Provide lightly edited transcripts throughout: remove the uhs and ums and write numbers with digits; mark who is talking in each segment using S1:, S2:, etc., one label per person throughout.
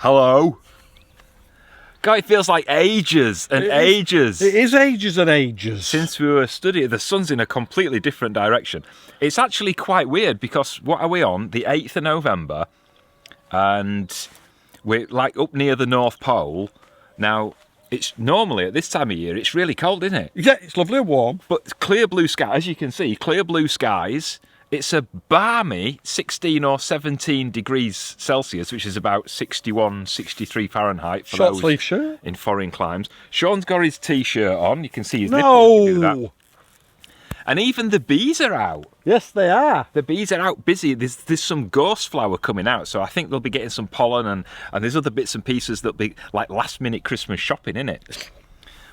S1: Hello. God, it feels like ages and ages.
S2: It is ages and ages.
S1: Since we were studying, the sun's in a completely different direction. It's actually quite weird because what are we on? The 8th of November, and we're like up near the North Pole. Now, it's normally at this time of year, it's really cold, isn't it?
S2: Yeah, it's lovely and warm.
S1: But clear blue sky, as you can see, clear blue skies. It's a balmy 16 or 17 degrees Celsius, which is about 61, 63 Fahrenheit for
S2: Short
S1: those
S2: sleeve shirt.
S1: in foreign climes. Sean's got his T-shirt on. You can see his nipples.
S2: No.
S1: And even the bees are out.
S2: Yes, they are.
S1: The bees are out busy. There's some ghost flower coming out, so I think they'll be getting some pollen, and there's other bits and pieces that'll be like last-minute Christmas shopping, innit?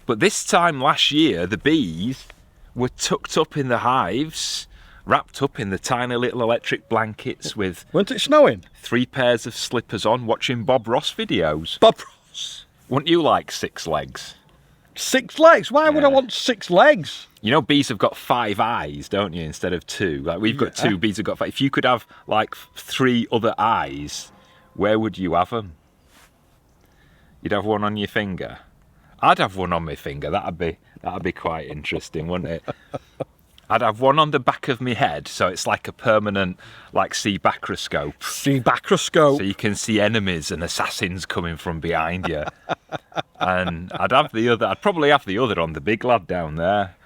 S1: But this time last year, the bees were tucked up in the hives, wrapped up in the tiny little electric blankets with...
S2: Weren't it snowing?
S1: 3 pairs of slippers on, watching Bob Ross videos.
S2: Bob Ross.
S1: Wouldn't you like 6 legs?
S2: 6 legs? Why would I want 6 legs?
S1: You know, bees have got 5 eyes, don't you, instead of 2? Like we've got 2, bees have got 5. If you could have like 3 other eyes, where would you have them? You'd have one on your finger. I'd have one on my finger. That'd be quite interesting, wouldn't it? I'd have one on the back of my head, so it's like a permanent, like, see-bacroscope.
S2: See-bacroscope.
S1: So you can see enemies and assassins coming from behind you. And I'd probably have the other on the big lad down there,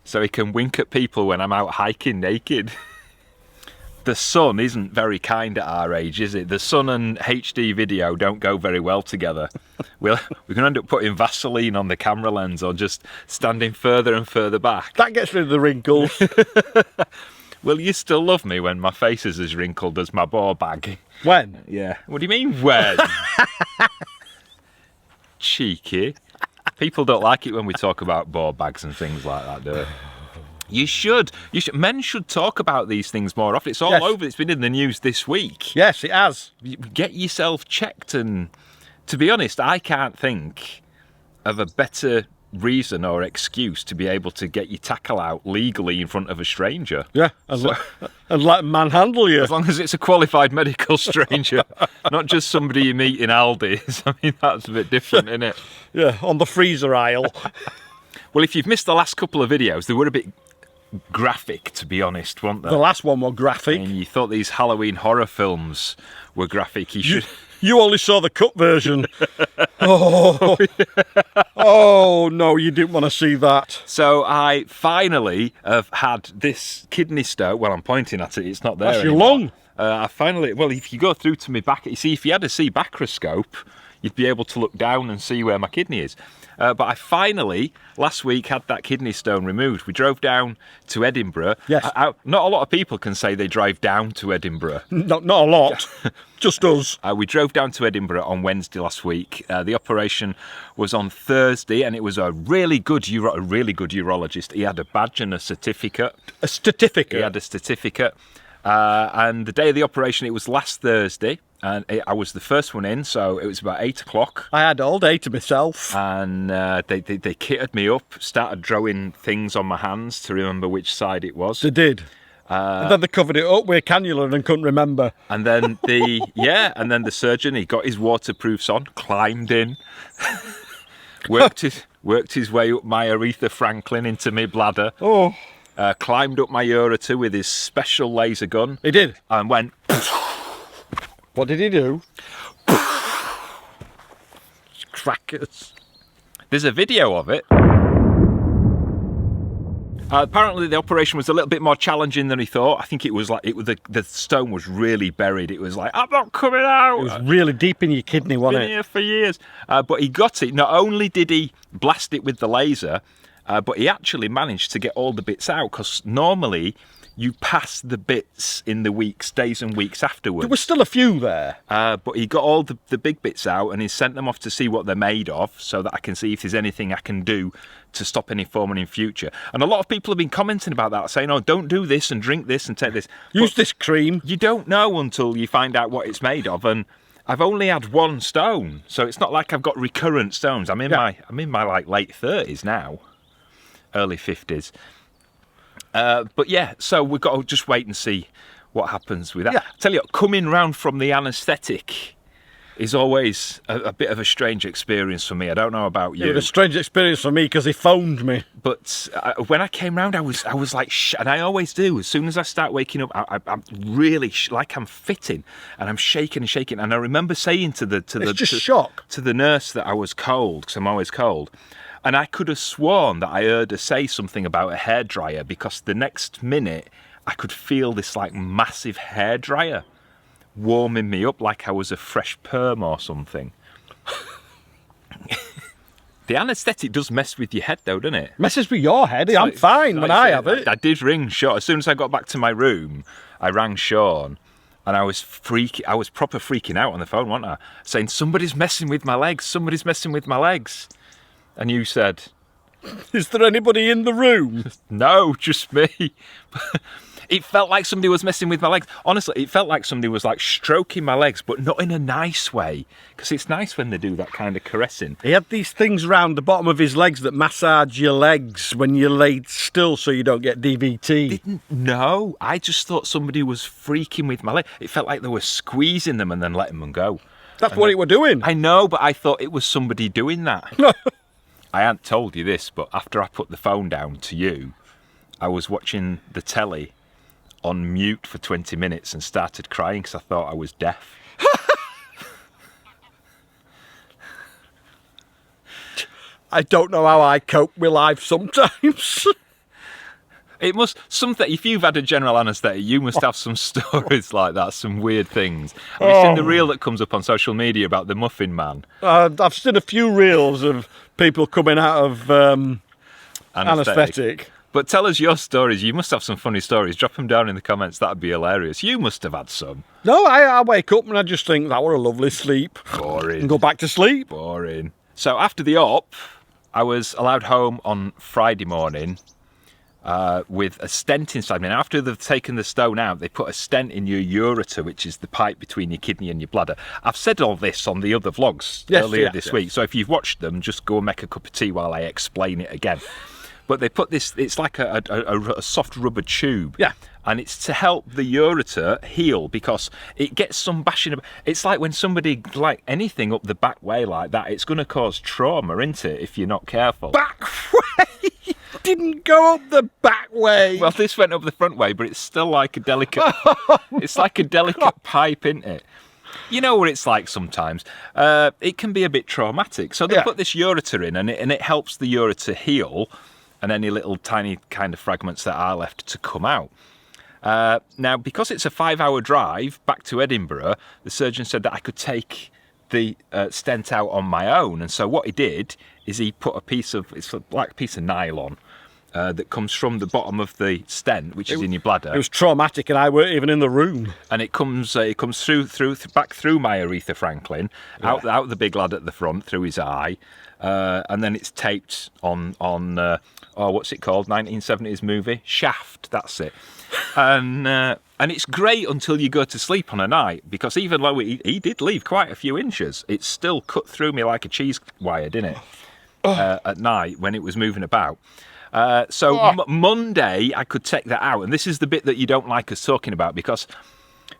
S1: so he can wink at people when I'm out hiking naked. The sun isn't very kind at our age, is it? The sun and HD video don't go very well together. We're going to end up putting Vaseline on the camera lens or just standing further and further back.
S2: That gets rid of the wrinkles.
S1: Will you still love me when my face is as wrinkled as my ball bag?
S2: When?
S1: Yeah. What do you mean, when? Cheeky. People don't like it when we talk about ball bags and things like that, do they? You should. Men should talk about these things more often. It's all over. It's been in the news this week.
S2: Yes, it has.
S1: Get yourself checked, and to be honest, I can't think of a better reason or excuse to be able to get your tackle out legally in front of a stranger.
S2: Yeah, and let them manhandle you.
S1: As long as it's a qualified medical stranger, not just somebody you meet in Aldi's. I mean, that's a bit different, isn't it?
S2: Yeah, on the freezer aisle.
S1: Well, if you've missed the last couple of videos, they were a bit graphic, to be honest, weren't they?
S2: The last one was graphic.
S1: And you thought these Halloween horror films were graphic.
S2: You only saw the cut version. Oh, no, you didn't want to see that.
S1: So I finally have had this kidney stone. Well, I'm pointing at it. It's not there
S2: That's your
S1: anymore.
S2: lung.
S1: Well, if you go through to my back, you see, if you had a see-bacroscope, you'd be able to look down and see where my kidney is. But I finally, last week, had that kidney stone removed. We drove down to Edinburgh.
S2: Yes.
S1: Not a lot of people can say they drive down to Edinburgh.
S2: Not a lot. Just us.
S1: We drove down to Edinburgh on Wednesday last week. The operation was on Thursday, and it was a really good urologist. He had a badge and a certificate.
S2: A certificate?
S1: He had a certificate. And the day of the operation, it was last Thursday. And I was the first one in, so it was about 8 o'clock.
S2: I had all day to myself.
S1: And they kitted me up, started drawing things on my hands to remember which side it was.
S2: They did. And then they covered it up with a cannula and couldn't remember.
S1: And then the surgeon, he got his waterproofs on, climbed in, worked his way up my Aretha Franklin into my bladder.
S2: Oh.
S1: Climbed up my ureter with his special laser gun.
S2: He did.
S1: And went.
S2: What did he do? Crackers.
S1: There's a video of it. Apparently the operation was a little bit more challenging than he thought. I think it was like the stone was really buried. It was like, I'm not coming out.
S2: It was really deep in your kidney, wasn't it?
S1: Been here for years. But he got it. Not only did he blast it with the laser, but he actually managed to get all the bits out, because normally you pass the bits in the days and weeks afterwards.
S2: There was still a few there.
S1: But he got all the big bits out, and he sent them off to see what they're made of, so that I can see if there's anything I can do to stop any forming in future. And a lot of people have been commenting about that, saying, oh, don't do this and drink this and take this.
S2: Use this cream.
S1: You don't know until you find out what it's made of. And I've only had one stone, so it's not like I've got recurrent stones. I'm in my like late 30s now, early 50s. But yeah, so we've got to just wait and see what happens with that. Yeah. I tell you what, coming round from the anaesthetic is always a bit of a strange experience for me. I don't know about you.
S2: It was a strange experience for me because he phoned me.
S1: But when I came round, I was like, and I always do. As soon as I start waking up, I'm really like I'm fitting, and I'm shaking and shaking. And I remember saying to the
S2: shock
S1: to the nurse that I was cold, because I'm always cold. And I could have sworn that I heard her say something about a hairdryer, because the next minute I could feel this like massive hairdryer warming me up like I was a fresh perm or something. The anaesthetic does mess with your head though, doesn't it?
S2: Messes with your head. I'm fine when I have it.
S1: I did ring Sean. As soon as I got back to my room, I rang Sean, and I was proper freaking out on the phone, wasn't I? Saying, somebody's messing with my legs, somebody's messing with my legs. And you said,
S2: is there anybody in the room?
S1: No, just me. It felt like somebody was messing with my legs. Honestly, it felt like somebody was like stroking my legs, but not in a nice way. Because it's nice when they do that kind of caressing.
S2: He had these things round the bottom of his legs that massage your legs when you're laid still so you don't get DVT.
S1: No, I just thought somebody was freaking with my legs. It felt like they were squeezing them and then letting them go.
S2: That's what it were doing.
S1: I know, but I thought it was somebody doing that. I hadn't told you this, but after I put the phone down to you, I was watching the telly on mute for 20 minutes and started crying because I thought I was deaf.
S2: I don't know how I cope with life sometimes.
S1: It must, something, if you've had a general anaesthetic, you must have some stories like that, some weird things. Have you seen the reel that comes up on social media about the Muffin Man?
S2: I've seen a few reels of people coming out of anaesthetic.
S1: But tell us your stories. You must have some funny stories. Drop them down in the comments. That'd be hilarious. You must have had some.
S2: No, I wake up and I just think that were a lovely sleep.
S1: Boring.
S2: And go back to sleep.
S1: Boring. So after the op, I was allowed home on Friday morning with a stent inside me. And after they've taken the stone out, they put a stent in your ureter, which is the pipe between your kidney and your bladder. I've said all this on the other vlogs earlier this week. So if you've watched them, just go and make a cup of tea while I explain it again. But they put this, it's like a soft rubber tube.
S2: Yeah.
S1: And it's to help the ureter heal because it gets some bashing. It's like when somebody, like anything up the back way like that, it's going to cause trauma, isn't it, if you're not careful?
S2: Back way? Didn't go up the back way.
S1: Well, this went up the front way, but it's still like a delicate, it's like a delicate pipe, isn't it? You know what it's like sometimes. It can be a bit traumatic. So they put this ureter in and it helps the ureter heal and any little tiny kind of fragments that are left to come out. Now, because it's a 5-hour drive back to Edinburgh, the surgeon said that I could take the stent out on my own. And so what he did is he put it's like a piece of nylon that comes from the bottom of the stent, which is in your bladder.
S2: It was traumatic and I weren't even in the room.
S1: And it comes through back through my Aretha Franklin, out the big lad at the front, through his eye. And then it's taped on what's it called? 1970s movie? Shaft, that's it. And it's great until you go to sleep on a night, because even though he did leave quite a few inches, it still cut through me like a cheese wire, didn't it? At night when it was moving about. Monday I could take that out, and this is the bit that you don't like us talking about, because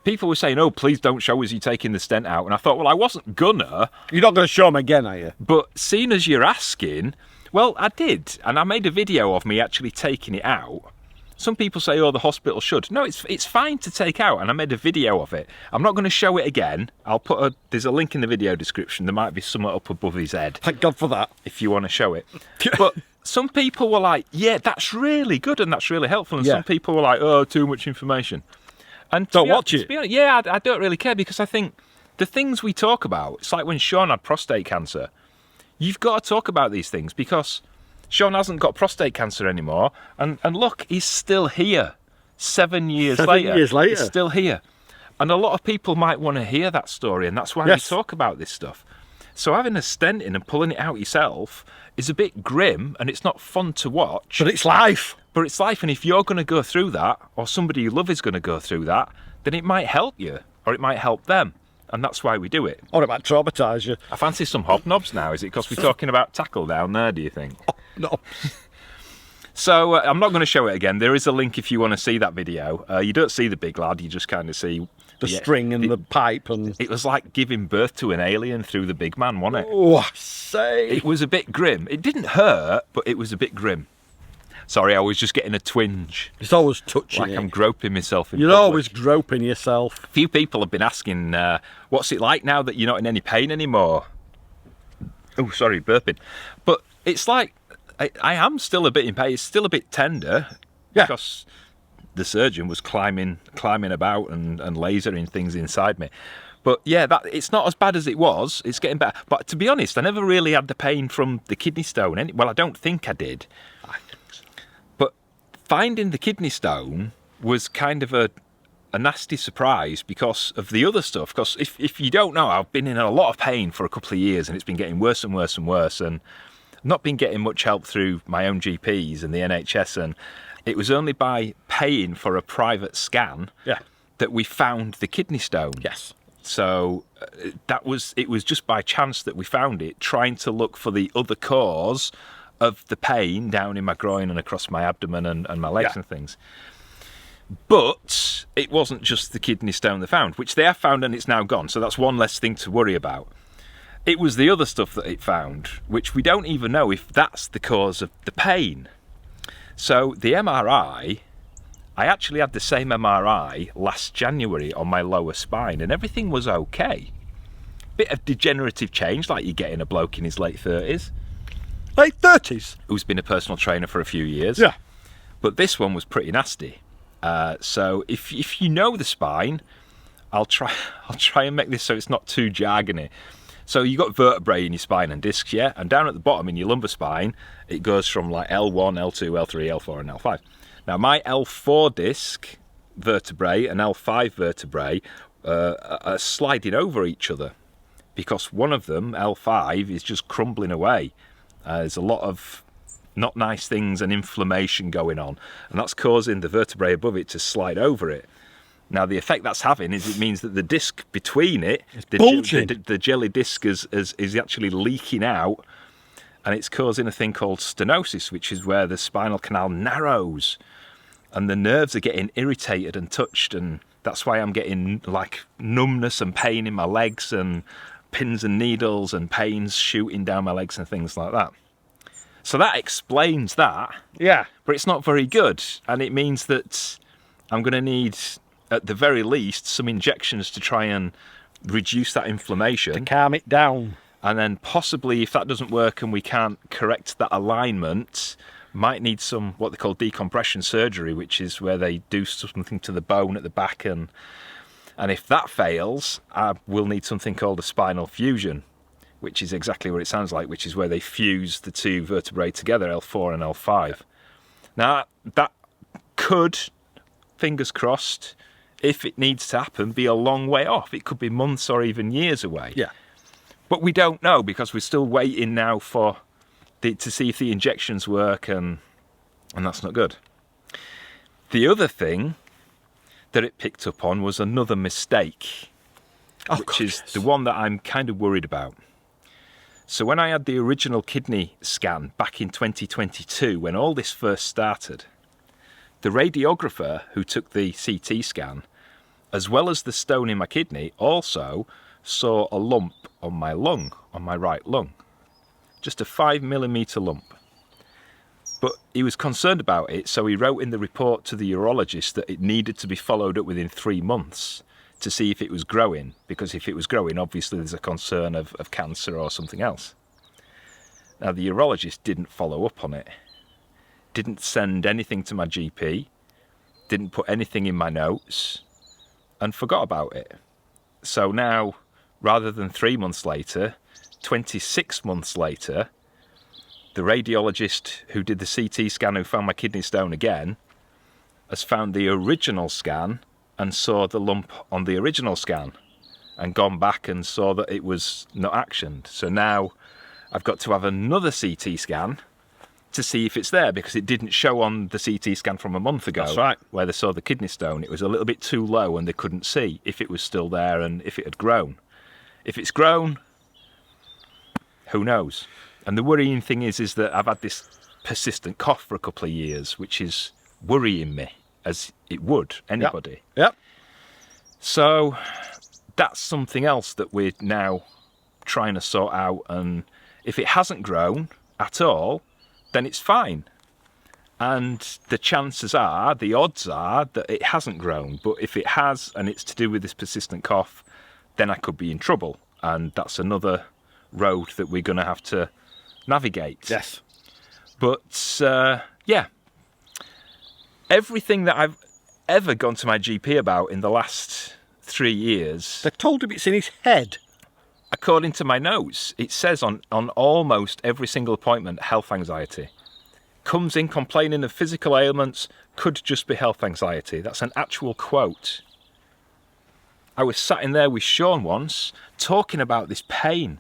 S1: people were saying, oh, please don't show us you taking the stent out. And I thought, well, I wasn't gonna.
S2: You're not going to show them again, are you?
S1: But seeing as you're asking, well, I did. And I made a video of me actually taking it out. Some people say, oh, the hospital should. No, it's fine to take out. And I made a video of it. I'm not going to show it again. There's a link in the video description. There might be something up above his head.
S2: Thank God for that.
S1: If you want to show it. But some people were like, yeah, that's really good and that's really helpful. And some people were like, oh, too much information. And
S2: don't watch it.
S1: To be honest, yeah, I don't really care, because I think the things we talk about, it's like when Sean had prostate cancer. You've got to talk about these things, because Sean hasn't got prostate cancer anymore. And look, he's still here. 7 years later.
S2: 7 years later.
S1: He's still here. And a lot of people might want to hear that story, and that's why we talk about this stuff. So having a stent in and pulling it out yourself is a bit grim, and it's not fun to watch.
S2: But it's life.
S1: But it's life, and if you're going to go through that, or somebody you love is going to go through that, then it might help you, or it might help them. And that's why we do it.
S2: Or it might traumatise you.
S1: I fancy some hobnobs now. Is it because we're talking about tackle down there, do you think?
S2: Oh, no.
S1: So I'm not going to show it again. There is a link if you want to see that video. You don't see the big lad, you just kind of see
S2: The string and the pipe and...
S1: It was like giving birth to an alien through the big man, wasn't it?
S2: Oh, I say.
S1: It was a bit grim. It didn't hurt, but it was a bit grim. Sorry, I was just getting a twinge.
S2: It's always touching.
S1: Like I'm groping myself in
S2: You're
S1: public.
S2: always groping yourself.
S1: A few people have been asking, what's it like now that you're not in any pain anymore? Oh, sorry, burping. But it's like, I am still a bit in pain. It's still a bit tender.
S2: Yeah.
S1: Because the surgeon was climbing about and lasering things inside me. But yeah, it's not as bad as it was. It's getting better. But to be honest, I never really had the pain from the kidney stone. Well, I don't think I did.
S2: I think so.
S1: But finding the kidney stone was kind of a nasty surprise because of the other stuff. Because if you don't know, I've been in a lot of pain for a couple of years and it's been getting worse and worse and worse. And not been getting much help through my own GPs and the NHS, and it was only by paying for a private scan that we found the kidney stone.
S2: Yes.
S1: So it was just by chance that we found it, trying to look for the other cause of the pain down in my groin and across my abdomen and my legs and things. But it wasn't just the kidney stone they found, which they have found and it's now gone. So that's one less thing to worry about. It was the other stuff that it found, which we don't even know if that's the cause of the pain. So the MRI, I actually had the same MRI last January on my lower spine and everything was okay. Bit of degenerative change, like you get in a bloke in his late 30s.
S2: Late 30s?
S1: Who's been a personal trainer for a few years.
S2: Yeah.
S1: But this one was pretty nasty. So if you know the spine, I'll try and make this so it's not too jargony. So you got vertebrae in your spine and discs, yeah? And down at the bottom in your lumbar spine, it goes from like L1, L2, L3, L4 and L5. Now my L4 disc vertebrae and L5 vertebrae are sliding over each other because one of them, L5, is just crumbling away. There's a lot of not nice things and inflammation going on, and that's causing the vertebrae above it to slide over it. Now the effect that's having is it means that the disc between it, the jelly disc is actually leaking out, and it's causing a thing called stenosis, which is where the spinal canal narrows and the nerves are getting irritated and touched, and that's why I'm getting like numbness and pain in my legs and pins and needles and pains shooting down my legs and things like that. So that explains that.
S2: Yeah.
S1: But it's not very good, and it means that I'm going to need, at the very least, some injections to try and reduce that inflammation.
S2: To calm it down.
S1: And then possibly, if that doesn't work and we can't correct that alignment, might need some what they call decompression surgery, which is where they do something to the bone at the back. And if that fails, I will need something called a spinal fusion, which is exactly what it sounds like, which is where they fuse the two vertebrae together, L4 and L5. Now, that could, fingers crossed, if it needs to happen, be a long way off. It could be months or even years away.
S2: Yeah.
S1: But we don't know because we're still waiting now for to see if the injections work, and that's not good. The other thing that it picked up on was another mistake, which is the one that I'm kind of worried about. So when I had the original kidney scan back in 2022, when all this first started, the radiographer who took the CT scan, as well as the stone in my kidney, also saw a lump on my lung, on my right lung. Just a 5mm lump. But he was concerned about it, so he wrote in the report to the urologist that it needed to be followed up within 3 months to see if it was growing, because if it was growing, obviously there's a concern of cancer or something else. Now the urologist didn't follow up on it, didn't send anything to my GP, didn't put anything in my notes, and forgot about it. So now, rather than 3 months later, 26 months later, the radiologist who did the CT scan, who found my kidney stone again, has found the original scan and saw the lump on the original scan and gone back and saw that it was not actioned. So now I've got to have another CT scan to see if it's there, because it didn't show on the CT scan from a month ago.
S2: That's right.
S1: Where they saw the kidney stone. It was a little bit too low and they couldn't see if it was still there and if it had grown. If it's grown, who knows? And the worrying thing is that I've had this persistent cough for a couple of years, which is worrying me, as it would anybody.
S2: Yep.
S1: So that's something else that we're now trying to sort out. And if it hasn't grown at all, then it's fine. And the chances are, the odds are, that it hasn't grown. But if it has, and it's to do with this persistent cough, then I could be in trouble. And that's another road that we're going to have to navigate.
S2: Yes.
S1: But, yeah. Everything that I've ever gone to my GP about in the last 3 years...
S2: They told him it's in his head.
S1: According to my notes, it says on almost every single appointment, health anxiety. Comes in complaining of physical ailments, could just be health anxiety. That's an actual quote. I was sat in there with Sean once, talking about this pain,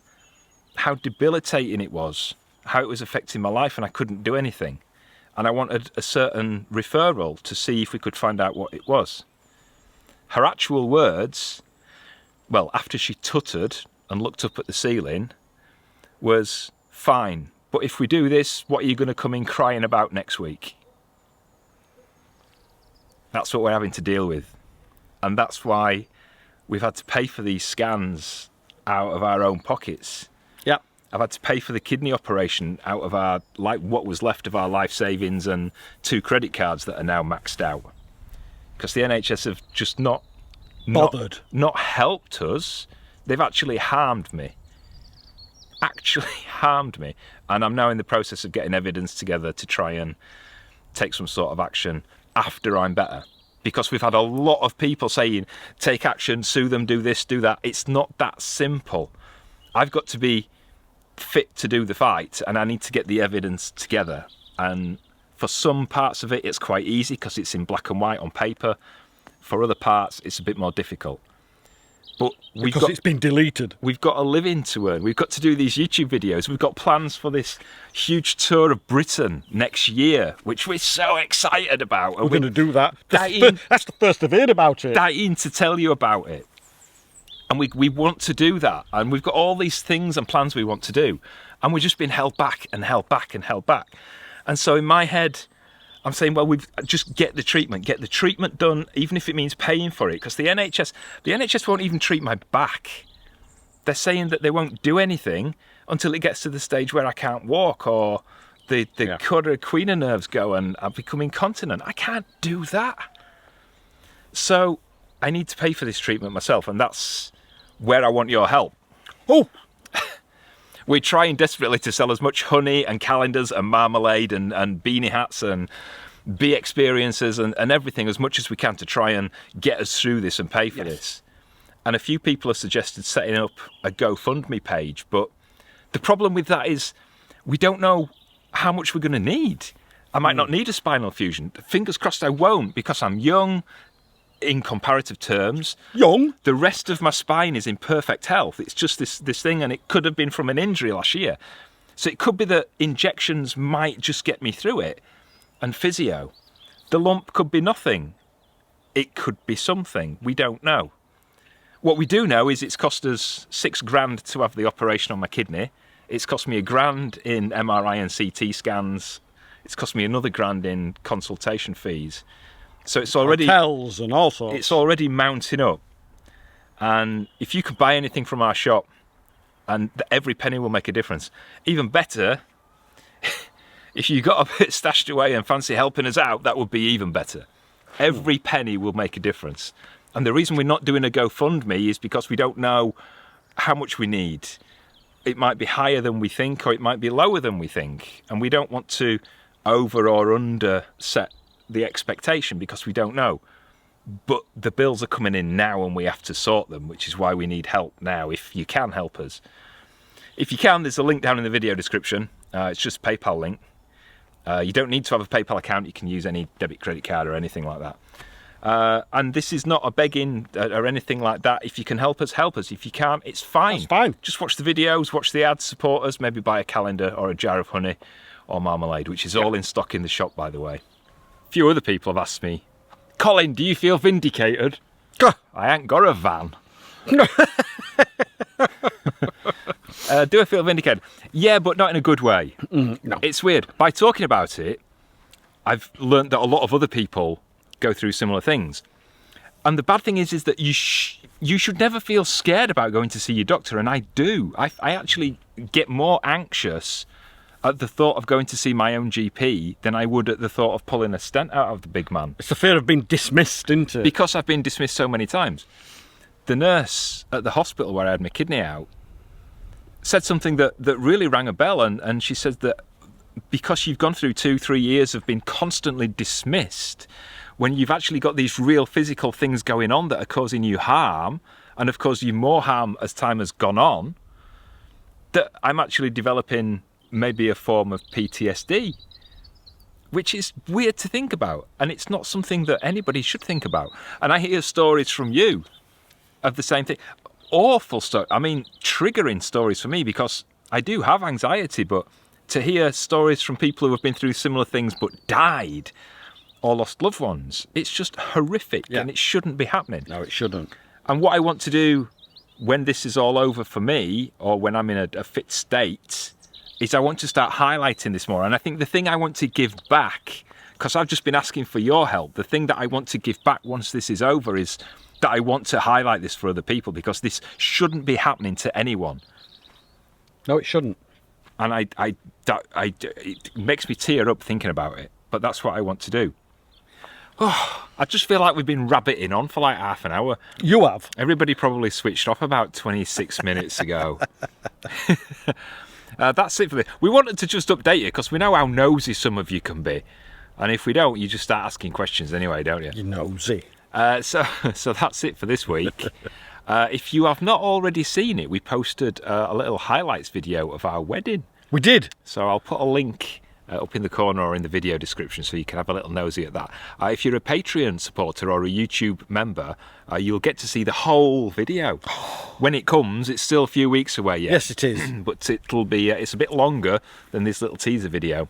S1: how debilitating it was, how it was affecting my life, and I couldn't do anything. And I wanted a certain referral to see if we could find out what it was. Her actual words, well, after she tuttered and looked up at the ceiling, was, fine, but if we do this, what are you going to come in crying about next week? That's what we're having to deal with. And that's why we've had to pay for these scans out of our own pockets.
S2: Yeah.
S1: I've had to pay for the kidney operation out of our, like, what was left of our life savings and 2 credit cards that are now maxed out. Because the NHS have just not helped us. They've actually harmed me. And I'm now in the process of getting evidence together to try and take some sort of action after I'm better. Because we've had a lot of people saying, take action, sue them, do this, do that. It's not that simple. I've got to be fit to do the fight, and I need to get the evidence together. And for some parts of it, it's quite easy because it's in black and white on paper. For other parts, it's a bit more difficult. But
S2: it's been deleted.
S1: We've got a living to earn. We've got to do these YouTube videos. We've got plans for this huge tour of Britain next year, which we're so excited about.
S2: We're going to do that.
S1: Dying,
S2: that's the first I've heard about it.
S1: Dying to tell you about it. And we want to do that. And we've got all these things and plans we want to do. And we're just being held back and held back and held back. And so in my head, I'm saying, well, we've just get the treatment done, even if it means paying for it. Because the NHS won't even treat my back. They're saying that they won't do anything until it gets to the stage where I can't walk or the cauda nerves go and I become incontinent. I can't do that. So I need to pay for this treatment myself, and that's where I want your help.
S2: Oh!
S1: We're trying desperately to sell as much honey and calendars and marmalade and beanie hats and bee experiences and everything as much as we can to try and get us through this and pay for this. And a few people have suggested setting up a GoFundMe page, but the problem with that is we don't know how much we're going to need. I might not need a spinal fusion. Fingers crossed I won't, because I'm young in comparative terms.
S2: Young?
S1: The rest of my spine is in perfect health. It's just this thing, and it could have been from an injury last year. So it could be that injections might just get me through it. And physio. The lump could be nothing. It could be something. We don't know. What we do know is it's cost us $6,000 to have the operation on my kidney. It's cost me $1,000 in MRI and CT scans. It's cost me another $1,000 in consultation fees. So it's already
S2: hotels and all sorts.
S1: It's already mounting up. And if you could buy anything from our shop, and every penny will make a difference. Even better, if you got a bit stashed away and fancy helping us out, that would be even better. Every penny will make a difference. And the reason we're not doing a GoFundMe is because we don't know how much we need. It might be higher than we think, or it might be lower than we think. And we don't want to over or under set the expectation because we don't know. But the bills are coming in now and we have to sort them, which is why we need help now, if you can help us. If you can, there's a link down in the video description. It's just a PayPal link. You don't need to have a PayPal account. You can use any debit credit card or anything like that. And this is not a begging or anything like that. If you can help us, help us. If you can't, it's fine.
S2: That's fine.
S1: Just watch the videos, watch the ads, support us, maybe buy a calendar or a jar of honey or marmalade, which is all in stock in the shop, by the way. A few other people have asked me, Colin, do you feel vindicated? I ain't got a van. Do I feel vindicated? Yeah, but not in a good way.
S2: No.
S1: It's weird. By talking about it, I've learned that a lot of other people go through similar things. And the bad thing is that you should never feel scared about going to see your doctor, and I do. I actually get more anxious at the thought of going to see my own GP than I would at the thought of pulling a stent out of the big man.
S2: It's the fear of being dismissed, isn't it?
S1: Because I've been dismissed so many times. The nurse at the hospital where I had my kidney out said something that really rang a bell, and she said that because you've gone through 2-3 years of being constantly dismissed, when you've actually got these real physical things going on that are causing you harm, and have caused you more harm as time has gone on, that I'm actually developing maybe a form of PTSD, which is weird to think about, and it's not something that anybody should think about. And I hear stories from you of the same thing. Awful story. I mean, triggering stories for me, because I do have anxiety, but to hear stories from people who have been through similar things but died or lost loved ones, it's just horrific, and it shouldn't be happening.
S2: No, it shouldn't.
S1: And what I want to do when this is all over for me, or when I'm in a fit state, is I want to start highlighting this more. And I think the thing I want to give back, because I've just been asking for your help, the thing that I want to give back once this is over is that I want to highlight this for other people, because this shouldn't be happening to anyone.
S2: No, it shouldn't.
S1: And it makes me tear up thinking about it, but that's what I want to do. Oh, I just feel like we've been rabbiting on for like half an hour.
S2: You have.
S1: Everybody probably switched off about 26 minutes ago. That's it for this. We wanted to just update you because we know how nosy some of you can be. And if we don't, you just start asking questions anyway, don't you?
S2: You're nosy.
S1: So that's it for this week. If you have not already seen it, we posted a little highlights video of our wedding.
S2: We did.
S1: So I'll put a link up in the corner or in the video description so you can have a little nosy at that. If you're a Patreon supporter or a YouTube member, you'll get to see the whole video. When it comes, it's still a few weeks away yet.
S2: Yes, it is.
S1: But it'll be it's a bit longer than this little teaser video.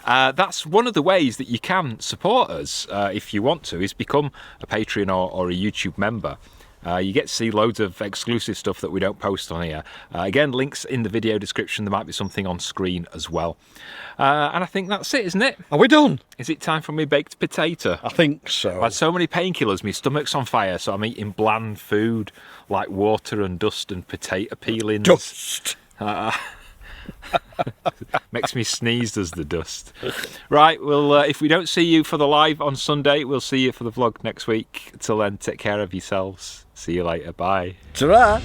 S1: That's one of the ways that you can support us if you want to, is become a Patreon or a YouTube member. You get to see loads of exclusive stuff that we don't post on here. Again, links in the video description. There might be something on screen as well. And I think that's it, isn't it?
S2: Are we done?
S1: Is it time for me baked potato?
S2: I think so.
S1: I had so many painkillers, my stomach's on fire, so I'm eating bland food like water and dust and potato peelings.
S2: Dust.
S1: Makes me sneeze, does the dust. Right, well, if we don't see you for the live on Sunday, we'll see you for the vlog next week. Till then, take care of yourselves. See you later. Bye.
S2: Ta-ra.